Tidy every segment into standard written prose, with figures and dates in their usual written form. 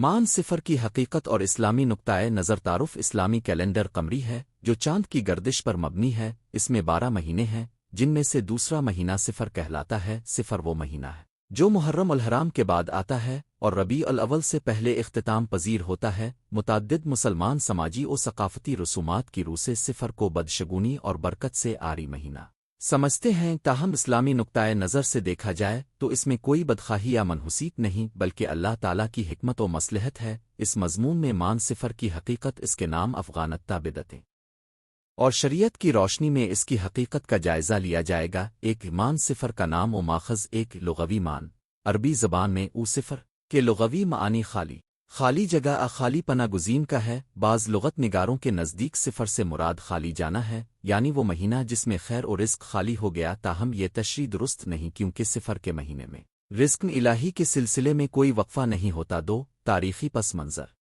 مان صفر کی حقیقت اور اسلامی نقطۂ نظر تعارف اسلامی کیلنڈر قمری ہے جو چاند کی گردش پر مبنی ہے۔ اس میں 12 مہینے ہیں جن میں سے دوسرا مہینہ صفر کہلاتا ہے۔ صفر وہ مہینہ ہے جو محرم الحرام کے بعد آتا ہے اور ربیع الاول سے پہلے اختتام پذیر ہوتا ہے۔ متعدد مسلمان سماجی و ثقافتی رسومات کی روح سے صفر کو بدشگونی اور برکت سے آری مہینہ سمجھتے ہیں، تاہم اسلامی نقطۂ نظر سے دیکھا جائے تو اس میں کوئی بدخواہی یا منحوسیت نہیں، بلکہ اللہ تعالیٰ کی حکمت و مصلحت ہے۔ اس مضمون میں مان صفر کی حقیقت، اس کے نام افغانتہ بدعتیں اور شریعت کی روشنی میں اس کی حقیقت کا جائزہ لیا جائے گا۔ ایک مان صفر کا نام و ماخذ ایک لغوی مان عربی زبان میں او صفر کے لغوی معانی خالی جگہ خالی پناہ گزین کا ہے۔ بعض لغت نگاروں کے نزدیک صفر سے مراد خالی جانا ہے، یعنی وہ مہینہ جس میں خیر و رزق خالی ہو گیا، تاہم یہ تشریح درست نہیں کیونکہ صفر کے مہینے میں رزق الہی کے سلسلے میں کوئی وقفہ نہیں ہوتا۔ تاریخی پس منظر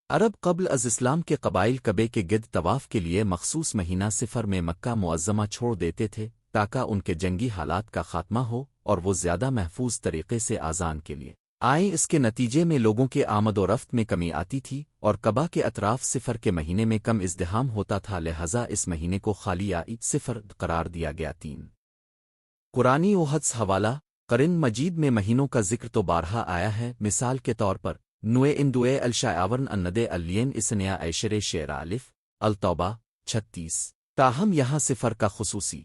عرب قبل از اسلام کے قبائل کعبے کے گرد طواف کے لیے مخصوص مہینہ صفر میں مکہ معظمہ چھوڑ دیتے تھے تاکہ ان کے جنگی حالات کا خاتمہ ہو اور وہ زیادہ محفوظ طریقے سے آذان کے لیے آئیں۔ اس کے نتیجے میں لوگوں کے آمد و رفت میں کمی آتی تھی اور کعبہ کے اطراف صفر کے مہینے میں کم ازدحام ہوتا تھا، لہذا اس مہینے کو خالی عید صفر قرار دیا گیا۔ قرآنی و حدیث حوالہ قرآن مجید میں مہینوں کا ذکر تو بارہا آیا ہے، مثال کے طور پر نوے اندوے الشاورن اندے الین اسنیا عشر شعر الف التوبہ 36، تاہم یہاں صفر کا خصوصی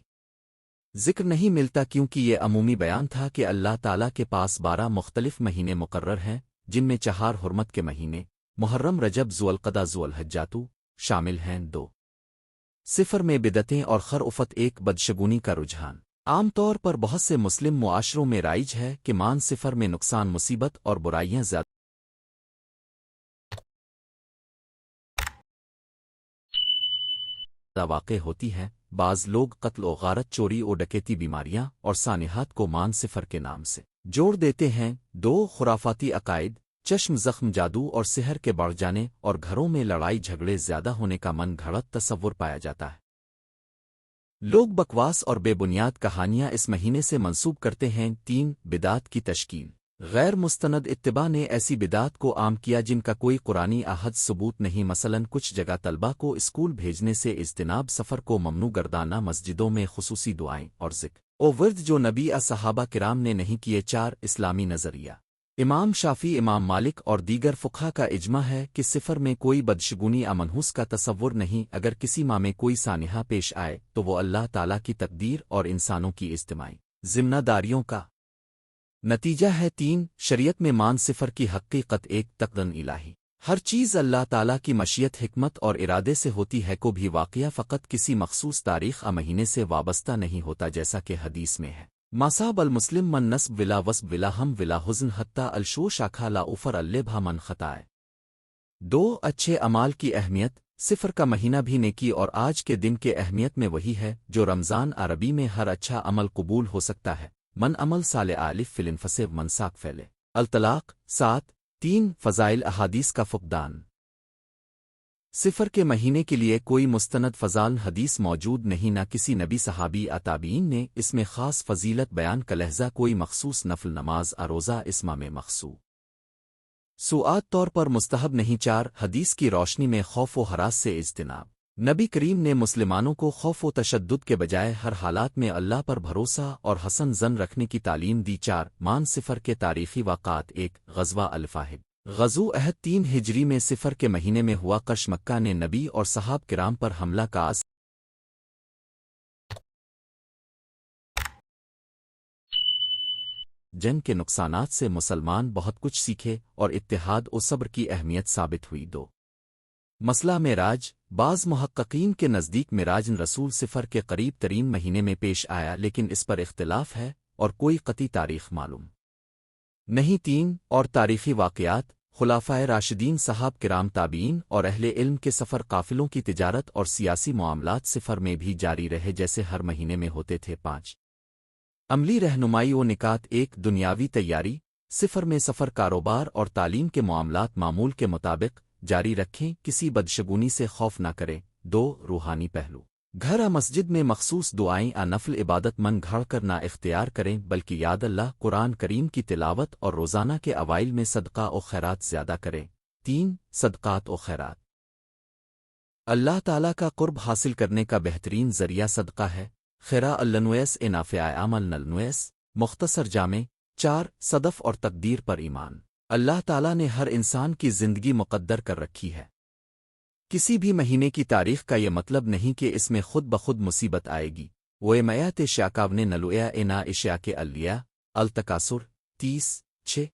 ذکر نہیں ملتا کیونکہ یہ عمومی بیان تھا کہ اللہ تعالیٰ کے پاس 12 مختلف مہینے مقرر ہیں، جن میں 4 حرمت کے مہینے محرم، رجب، ذوالقعدہ، ذوالحجہ شامل ہیں۔ 2 صفر میں بدعتیں اور خرافات ایک بدشگونی کا رجحان عام طور پر بہت سے مسلم معاشروں میں رائج ہے کہ مان صفر میں نقصان، مصیبت اور برائیاں زیادہ واقع ہوتی ہیں۔ بعض لوگ قتل و غارت، چوری و ڈکیتی، بیماریاں اور سانحات کو مان صفر کے نام سے جوڑ دیتے ہیں۔ 2 خرافاتی عقائد، چشم زخم، جادو اور سحر کے بڑھ جانے اور گھروں میں لڑائی جھگڑے زیادہ ہونے کا من گھڑت تصور پایا جاتا ہے۔ لوگ بکواس اور بے بنیاد کہانیاں اس مہینے سے منسوب کرتے ہیں۔ 3 بدعات کی تشکیل، غیر مستند اتباع نے ایسی بدعات کو عام کیا جن کا کوئی قرآنی احد ثبوت نہیں، مثلا کچھ جگہ طلبہ کو اسکول بھیجنے سے اجتناب، سفر کو ممنوع گردانا، مسجدوں میں خصوصی دعائیں اور ذکر و ورد جو نبی صحابہ کرام نے نہیں کیے۔ 4 اسلامی نظریہ، امام شافعی، امام مالک اور دیگر فقہا کا اجماع ہے کہ صفر میں کوئی بدشگونی یا منحوس کا تصور نہیں۔ اگر کسی ماہ میں کوئی سانحہ پیش آئے تو وہ اللہ تعالیٰ کی تقدیر اور انسانوں کی اجتماعی ذمہ داریوں کا نتیجہ ہے۔ 3 شریعت میں مان صفر کی حقیقت ایک تقدیر الہی، ہر چیز اللہ تعالیٰ کی مشیت، حکمت اور ارادے سے ہوتی ہے، کو بھی واقعہ فقط کسی مخصوص تاریخ یا مہینے سے وابستہ نہیں ہوتا، جیسا کہ حدیث میں ہے مصاب المسلم من نصب ولا وصب ولا ہم ولا حزن حتیٰ الشو شاکھا لا افر البھا من خطائے۔ 2 اچھے اعمال کی اہمیت، صفر کا مہینہ بھی نیکی اور آج کے دن کے اہمیت میں وہی ہے جو رمضان۔ عربی میں ہر اچھا عمل قبول ہو سکتا ہے، من عمل صالح الف فلنفسب من ساق فعلے الطلاق 7۔ 3 فضائل احادیث کا فقدان، صفر کے مہینے کے لیے کوئی مستند فضائل حدیث موجود نہیں، نہ کسی نبی، صحابی یا تابعین نے اس میں خاص فضیلت بیان کا لہجہ کوئی مخصوص نفل نماز روزہ اس ماہ میں مخصوص طور پر مستحب نہیں۔ 4 حدیث کی روشنی میں خوف و ہراس سے اجتناب، نبی کریم نے مسلمانوں کو خوف و تشدد کے بجائے ہر حالات میں اللہ پر بھروسہ اور حسن ظن رکھنے کی تعلیم دی۔ 4 مان صفر کے تاریخی واقعات۔ 1 غزوہ الفاہد، غزو عہد 3 ہجری میں صفر کے مہینے میں ہوا۔ قش مکہ نے نبی اور صحاب کرام پر حملہ کا جنگ کے نقصانات سے مسلمان بہت کچھ سیکھے اور اتحاد و صبر کی اہمیت ثابت ہوئی۔ 2 مسئلہ معراج، بعض محققین کے نزدیک معراج رسول صفر کے قریب ترین مہینے میں پیش آیا، لیکن اس پر اختلاف ہے اور کوئی قطعی تاریخ معلوم نہیں۔ 3 اور تاریخی واقعات، خلفائے راشدین، صحاب کرام، تابعین اور اہل علم کے سفر، قافلوں کی تجارت اور سیاسی معاملات صفر میں بھی جاری رہے جیسے ہر مہینے میں ہوتے تھے۔ 5 عملی رہنمائی و نکات۔ 1 دنیاوی تیاری، صفر میں سفر، کاروبار اور تعلیم کے معاملات معمول کے مطابق جاری رکھیں، کسی بدشگونی سے خوف نہ کریں۔ 2 روحانی پہلو، گھر مسجد میں مخصوص دعائیں نفل عبادت من گھڑ کر نہ اختیار کریں بلکہ یاد اللہ قرآن کریم کی تلاوت اور روزانہ کے اوائل میں صدقہ و خیرات زیادہ کریں۔ 3 صدقات و خیرات اللہ تعالیٰ کا قرب حاصل کرنے کا بہترین ذریعہ صدقہ ہے۔ خیرا النویس نافع عمل نلنویس مختصر جامع 4 صدف اور تقدیر پر ایمان اللہ تعالیٰ نے ہر انسان کی زندگی مقدر کر رکھی ہے۔ کسی بھی مہینے کی تاریخ کا یہ مطلب نہیں کہ اس میں خود بخود مصیبت آئے گی۔ وہ میات شاکاونے نلویا انا اشیا کے الیا التکاسر 30:6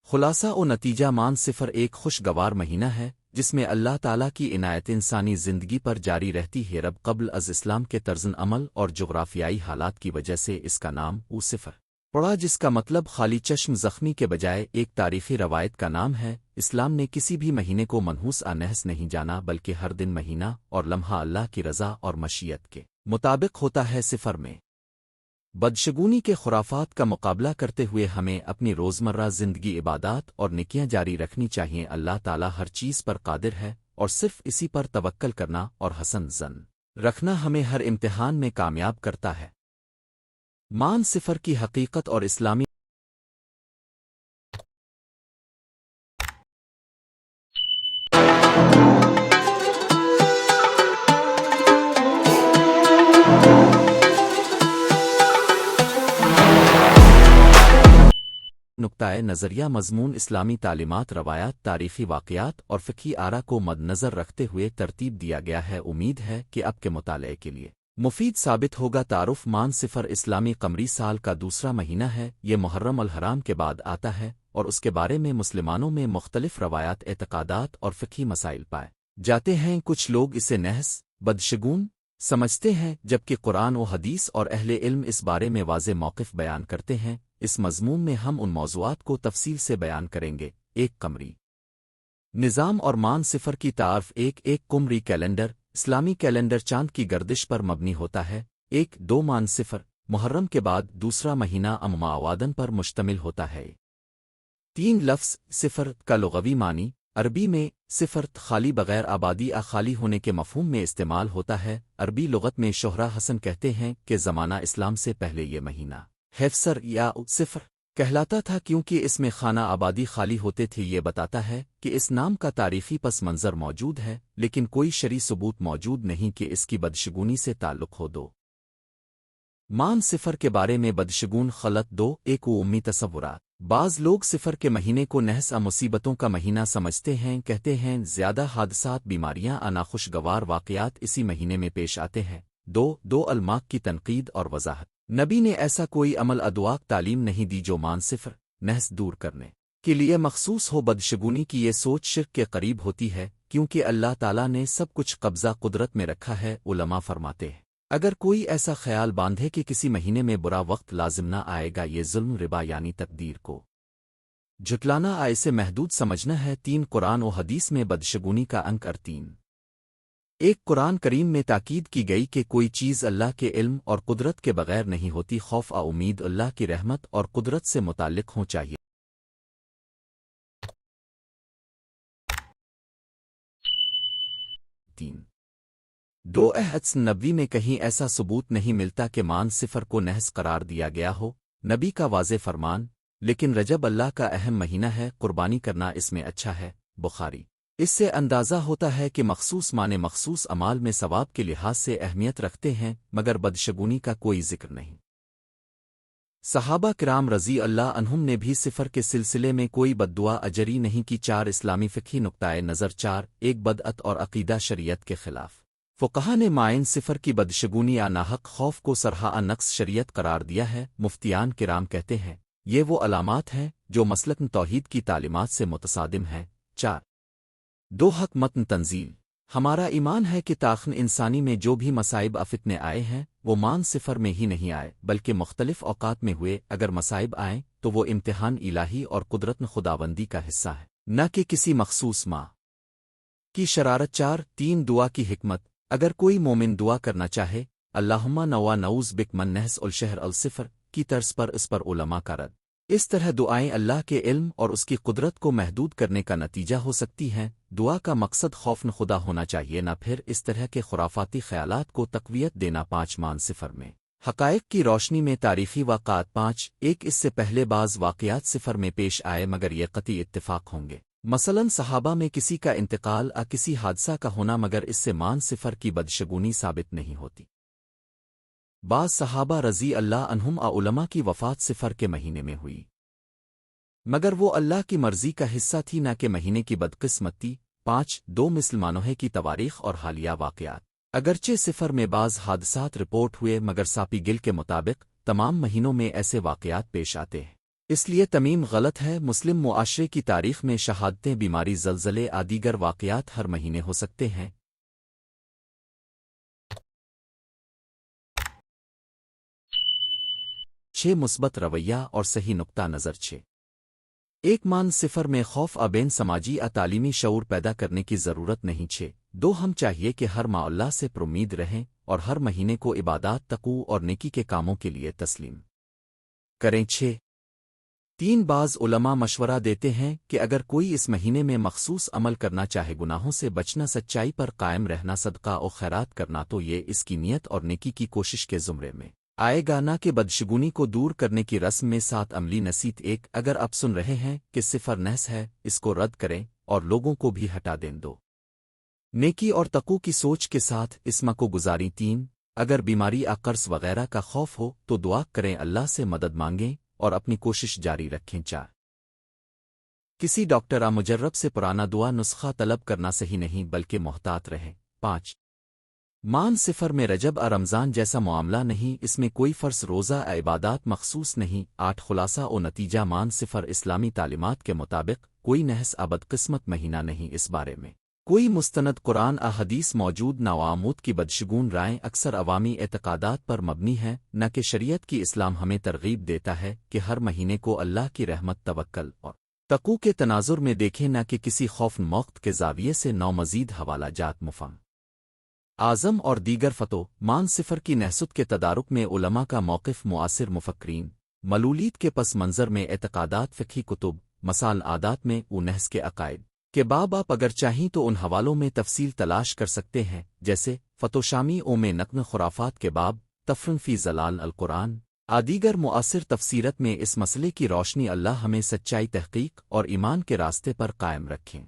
خلاصہ و نتیجہ مان صفر ایک خوشگوار مہینہ ہے جس میں اللہ تعالیٰ کی عنایت انسانی زندگی پر جاری رہتی ہے رب قبل از اسلام کے طرز عمل اور جغرافیائی حالات کی وجہ سے اس کا نام صفر پڑا جس کا مطلب خالی چشم زخمی کے بجائے ایک تاریخی روایت کا نام ہے۔ اسلام نے کسی بھی مہینے کو منحوس نحس نہیں جانا بلکہ ہر دن مہینہ اور لمحہ اللہ کی رضا اور مشیت کے مطابق ہوتا ہے۔ صفر میں بدشگونی کے خرافات کا مقابلہ کرتے ہوئے ہمیں اپنی روزمرہ زندگی عبادات اور نیکیاں جاری رکھنی چاہیے۔ اللہ تعالیٰ ہر چیز پر قادر ہے اور صرف اسی پر توکل کرنا اور حسن ظن رکھنا ہمیں ہر امتحان میں کامیاب کرتا ہے۔ مان صفر کی حقیقت اور اسلامی نقطۂ نظریہ مضمون اسلامی تعلیمات روایات تاریخی واقعات اور فقہی آرا کو مد نظر رکھتے ہوئے ترتیب دیا گیا ہے۔ امید ہے کہ اب کے مطالعے کے لیے مفید ثابت ہوگا۔ تعارف مان صفر اسلامی قمری سال کا دوسرا مہینہ ہے۔ یہ محرم الحرام کے بعد آتا ہے اور اس کے بارے میں مسلمانوں میں مختلف روایات اعتقادات اور فقہی مسائل پائے جاتے ہیں۔ کچھ لوگ اسے نحس بدشگون سمجھتے ہیں جبکہ قرآن و حدیث اور اہل علم اس بارے میں واضح موقف بیان کرتے ہیں۔ اس مضمون میں ہم ان موضوعات کو تفصیل سے بیان کریں گے۔ ایک قمری نظام اور مان صفر کی تعارف ایک قمری کیلنڈر اسلامی کیلنڈر چاند کی گردش پر مبنی ہوتا ہے۔ 2 مان صفر محرم کے بعد دوسرا مہینہ اموادن پر مشتمل ہوتا ہے۔ 3 لفظ صفر کا لغوی معنی عربی میں صفر خالی بغیر آبادی خالی ہونے کے مفہوم میں استعمال ہوتا ہے۔ عربی لغت میں شہرہ حسن کہتے ہیں کہ زمانہ اسلام سے پہلے یہ مہینہ حفصر یا صفر کہلاتا تھا کیونکہ اس میں خانہ آبادی خالی ہوتے تھے۔ یہ بتاتا ہے کہ اس نام کا تاریخی پس منظر موجود ہے لیکن کوئی شرعی ثبوت موجود نہیں کہ اس کی بدشگونی سے تعلق ہو۔ 2 مان صفر کے بارے میں بدشگون خلط 2 امی تصورات بعض لوگ صفر کے مہینے کو نحس مصیبتوں کا مہینہ سمجھتے ہیں۔ کہتے ہیں زیادہ حادثات بیماریاں ناخوشگوار واقعات اسی مہینے میں پیش آتے ہیں۔ 2 الماق کی تنقید اور وضاحت نبی نے ایسا کوئی عمل ادواق تعلیم نہیں دی جو مان صفر نحس دور کرنے کے لیے مخصوص ہو۔ بدشگونی کی یہ سوچ شرک کے قریب ہوتی ہے کیونکہ اللہ تعالیٰ نے سب کچھ قبضہ قدرت میں رکھا ہے۔ علماء فرماتے ہیں اگر کوئی ایسا خیال باندھے کہ کسی مہینے میں برا وقت لازم نہ آئے گا یہ ظلم ربا یعنی تقدیر کو جھٹلانا اسے محدود سمجھنا ہے۔ 3 قرآن و حدیث میں بدشگونی کا انک 3 ایک قرآن کریم میں تاکید کی گئی کہ کوئی چیز اللہ کے علم اور قدرت کے بغیر نہیں ہوتی۔ خوف امید اللہ کی رحمت اور قدرت سے متعلق ہوں چاہیے۔ 2 حدیث نبوی میں کہیں ایسا ثبوت نہیں ملتا کہ مان صفر کو نحس قرار دیا گیا ہو۔ نبی کا واضح فرمان لیکن رجب اللہ کا اہم مہینہ ہے قربانی کرنا اس میں اچھا ہے۔ بخاری اس سے اندازہ ہوتا ہے کہ مخصوص معنی مخصوص اعمال میں ثواب کے لحاظ سے اہمیت رکھتے ہیں مگر بدشگونی کا کوئی ذکر نہیں۔ صحابہ کرام رضی اللہ عنہم نے بھی صفر کے سلسلے میں کوئی بددعا اجری نہیں کی۔ 4 اسلامی فقہی نقطۂ نظر 4 بدعت اور عقیدہ شریعت کے خلاف فقہا نے مائن صفر کی بدشگونی یا ناحق خوف کو سرحہ نقص شریعت قرار دیا ہے۔ مفتیان کرام کہتے ہیں یہ وہ علامات ہیں جو مسلک توحید کی تعلیمات سے متصادم ہیں۔ 4 2 حق متن تنزیل ہمارا ایمان ہے کہ تاخن انسانی میں جو بھی مصائب فتنے آئے ہیں وہ مان صفر میں ہی نہیں آئے بلکہ مختلف اوقات میں ہوئے۔ اگر مصائب آئیں تو وہ امتحان الہی اور قدرت خداوندی کا حصہ ہے نہ کہ کسی مخصوص ماں کی شرارت۔ 3 دعا کی حکمت اگر کوئی مومن دعا کرنا چاہے اللہم نوا نعوذ بک من نحس الشہر الصفر کی طرز پر اس پر علماء کا رد اس طرح دعائیں اللہ کے علم اور اس کی قدرت کو محدود کرنے کا نتیجہ ہو سکتی ہیں۔ دعا کا مقصد خوف خدا ہونا چاہیے، نہ پھر اس طرح کے خرافاتی خیالات کو تقویت دینا۔ 5 مان صفر میں حقائق کی روشنی میں تاریخی واقعات 5:1 اس سے پہلے بعض واقعات صفر میں پیش آئے مگر یہ قطعی اتفاق ہوں گے، مثلاً صحابہ میں کسی کا انتقال یا کسی حادثہ کا ہونا، مگر اس سے مان صفر کی بدشگونی ثابت نہیں ہوتی۔ بعض صحابہ رضی اللہ عنہم علماء کی وفات صفر کے مہینے میں ہوئی، مگر وہ اللہ کی مرضی کا حصہ تھی نہ کہ مہینے کی بدقسمتی۔ 5:2 مسلمانوں کی تواریخ اور حالیہ واقعات اگرچہ صفر میں بعض حادثات رپورٹ ہوئے مگر ساپی گل کے مطابق تمام مہینوں میں ایسے واقعات پیش آتے ہیں، اس لیے تمیم غلط ہے۔ مسلم معاشرے کی تاریخ میں شہادتیں، بیماری، زلزلے دیگر واقعات ہر مہینے ہو سکتے ہیں۔ 6 مثبت رویہ اور صحیح نقطہ نظر 6 ایک مان صفر میں خوف بین سماجی تعلیمی شعور پیدا کرنے کی ضرورت نہیں۔ 2 ہم چاہیے کہ ہر ماہ اللہ سے پرامید رہیں اور ہر مہینے کو عبادات، تقوی اور نیکی کے کاموں کے لیے تسلیم کریں۔ 3 بعض علماء مشورہ دیتے ہیں کہ اگر کوئی اس مہینے میں مخصوص عمل کرنا چاہے، گناہوں سے بچنا، سچائی پر قائم رہنا، صدقہ و خیرات کرنا، تو یہ اس کی نیت اور نیکی کی کوشش کے زمرے میں آئے گا، نہ کہ بدشگونی کو دور کرنے کی رسم میں۔ 7 عملی نصیحت 1 اگر آپ سن رہے ہیں کہ صفر نحس ہے، اس کو رد کریں اور لوگوں کو بھی ہٹا دیں۔ 2 نیکی اور تقوی کی سوچ کے ساتھ اس ماہ کو گزاریں۔ 3 اگر بیماری، قرض وغیرہ کا خوف ہو تو دعا کریں، اللہ سے مدد مانگیں اور اپنی کوشش جاری رکھیں۔ 4 کسی ڈاکٹر مجرب سے پرانا دعا نسخہ طلب کرنا صحیح نہیں، بلکہ محتاط رہیں۔ 5 مان صفر میں رجب رمضان جیسا معاملہ نہیں، اس میں کوئی فرض روزہ عبادات مخصوص نہیں۔ 8 خلاصہ و نتیجہ مان صفر اسلامی تعلیمات کے مطابق کوئی نحس بدقسمت مہینہ نہیں، اس بارے میں کوئی مستند قرآن حدیث موجود نہ عوامود کی بدشگون رائیں اکثر عوامی اعتقادات پر مبنی ہیں، نہ کہ شریعت کی۔ اسلام ہمیں ترغیب دیتا ہے کہ ہر مہینے کو اللہ کی رحمت، توکل اور تقوی کے تناظر میں دیکھیں، نہ کہ کسی خوف موقت کے زاویے سے۔ 9 مزید حوالہ جات مفہم اعظم اور دیگر فتو مان صفر کی نحست کے تدارک میں علماء کا موقف، معاصر مفکرین ملولیت کے پس منظر میں اعتقادات، فقہی کتب، مسائل عادات میں نحس کے عقائد کے باب آپ اگر چاہیں تو ان حوالوں میں تفصیل تلاش کر سکتے ہیں، جیسے فتو شامی میں نقل خرافات کے باب، تفرن فی زلال القرآن دیگر معاصر تفسیرت میں۔ اس مسئلے کی روشنی اللہ ہمیں سچائی، تحقیق اور ایمان کے راستے پر قائم رکھیں۔